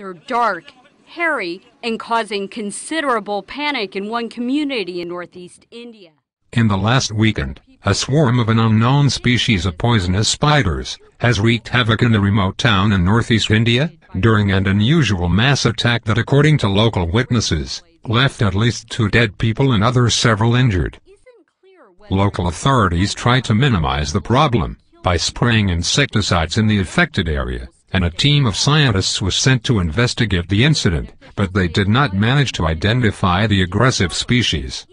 They're dark, hairy, and causing considerable panic in one community in northeast India. In the last weekend, a swarm of an unknown species of poisonous spiders has wreaked havoc in a remote town in northeast India during an unusual mass attack that, according to local witnesses, left at least 2 dead people and others several injured. Local authorities tried to minimize the problem by spraying insecticides in the affected area, and a team of scientists was sent to investigate the incident, but they did not manage to identify the aggressive species.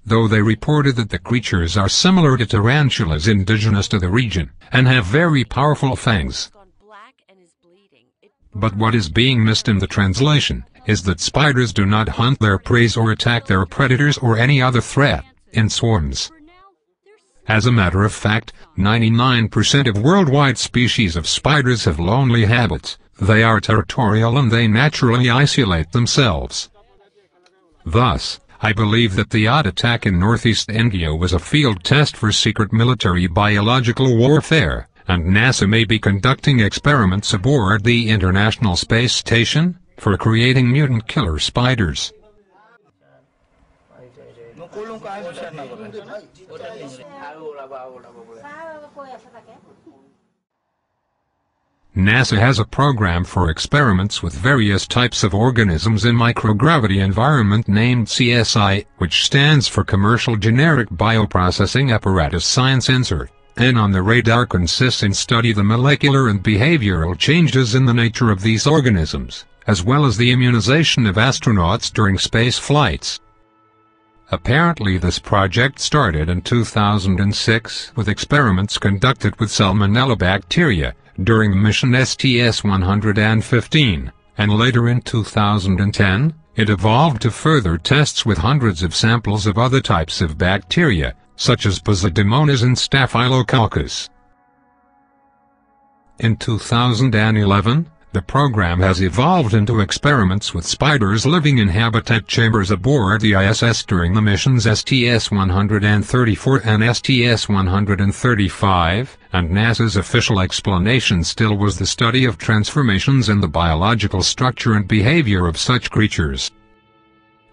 Though they reported that the creatures are similar to tarantulas indigenous to the region, and have very powerful fangs. But what is being missed in the translation is that spiders do not hunt their prey or attack their predators or any other threat in swarms. As a matter of fact, 99% of worldwide species of spiders have lonely habits. They are territorial and they naturally isolate themselves. Thus, I believe that the odd attack in northeast India was a field test for secret military biological warfare, and NASA may be conducting experiments aboard the International Space Station for creating mutant killer spiders. NASA has a program for experiments with various types of organisms in microgravity environment named CSI, which stands for Commercial Generic Bioprocessing Apparatus Science Insert, and on the radar consists in study the molecular and behavioral changes in the nature of these organisms, as well as the immunization of astronauts during space flights. Apparently this project started in 2006 with experiments conducted with Salmonella bacteria during the mission STS-115, and later in 2010, it evolved to further tests with hundreds of samples of other types of bacteria, such as Pseudomonas and Staphylococcus. In 2011, the program has evolved into experiments with spiders living in habitat chambers aboard the ISS during the missions STS-134 and STS-135, and NASA's official explanation still was the study of transformations in the biological structure and behavior of such creatures.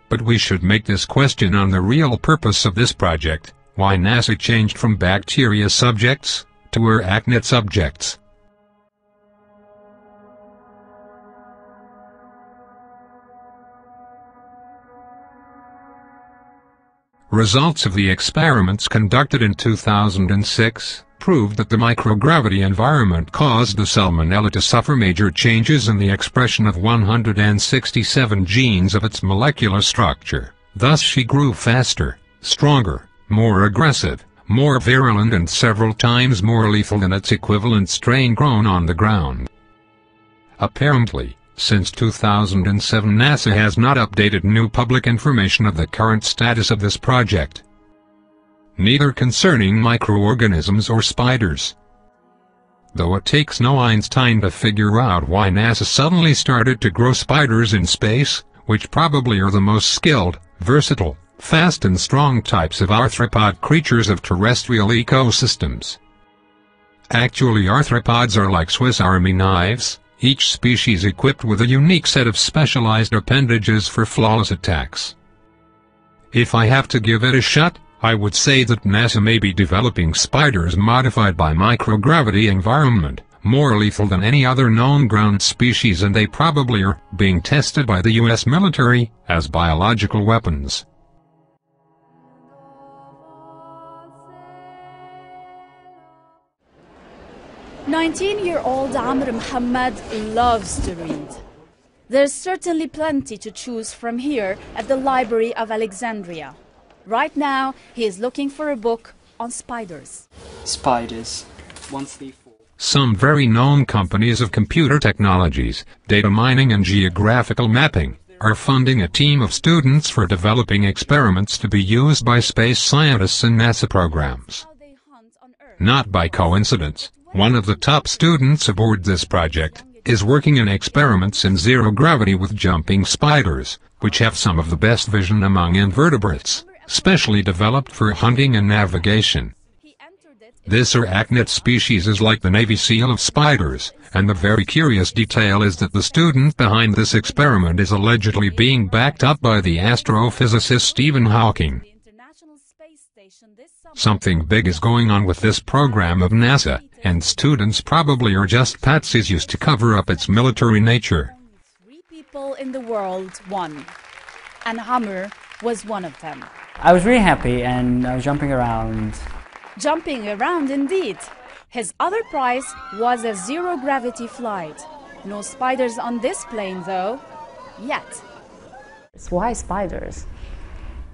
But we should make this question on the real purpose of this project: why NASA changed from bacteria subjects to arachnid subjects. Results of the experiments conducted in 2006 proved that the microgravity environment caused the Salmonella to suffer major changes in the expression of 167 genes of its molecular structure. Thus she grew faster, stronger, more aggressive, more virulent and several times more lethal than its equivalent strain grown on the ground. Apparently, since 2007 NASA has not updated new public information of the current status of this project, neither concerning microorganisms or spiders. Though it takes no Einstein to figure out why NASA suddenly started to grow spiders in space, which probably are the most skilled, versatile, fast and strong types of arthropod creatures of terrestrial ecosystems. Actually, arthropods are like Swiss Army knives, each species equipped with a unique set of specialized appendages for flawless attacks. If I have to give it a shot, I would say that NASA may be developing spiders modified by microgravity environment, more lethal than any other known ground species, and they probably are being tested by the US military as biological weapons. "19-year-old Amr Muhammad loves to read. There's certainly plenty to choose from here at the Library of Alexandria. Right now, he is looking for a book on spiders. Spiders. Once they fall. Some very known companies of computer technologies, data mining and geographical mapping are funding a team of students for developing experiments to be used by space scientists in NASA programs. Not by coincidence, one of the top students aboard this project is working in experiments in zero gravity with jumping spiders, which have some of the best vision among invertebrates, specially developed for hunting and navigation. This arachnid species is like the Navy SEAL of spiders, and the very curious detail is that the student behind this experiment is allegedly being backed up by the astrophysicist Stephen Hawking. Something big is going on with this program of NASA, and students probably are just patsies used to cover up its military nature. Only 3 people in the world won, and Hammer was one of them. I was really happy and I was jumping around. Jumping around indeed. His other prize was a zero-gravity flight. No spiders on this plane though, yet. Why spiders?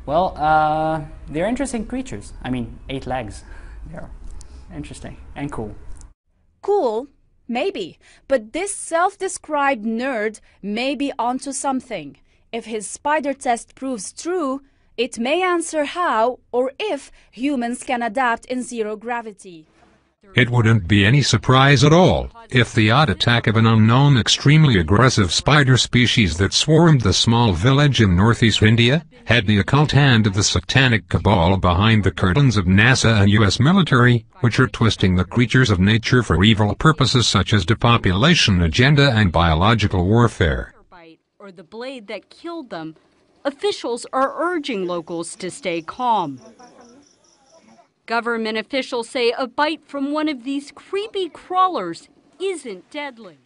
Well, they're interesting creatures. I mean, 8 legs. They're interesting and cool. Cool? Maybe. But this self-described nerd may be onto something. If his spider test proves true, it may answer how or if humans can adapt in zero gravity. It wouldn't be any surprise at all if the odd attack of an unknown extremely aggressive spider species that swarmed the small village in northeast India had the occult hand of the satanic cabal behind the curtains of NASA and US military, which are twisting the creatures of nature for evil purposes such as depopulation agenda and biological warfare. Or the blade that killed them, officials are urging locals to stay calm. Government officials say a bite from one of these creepy crawlers isn't deadly.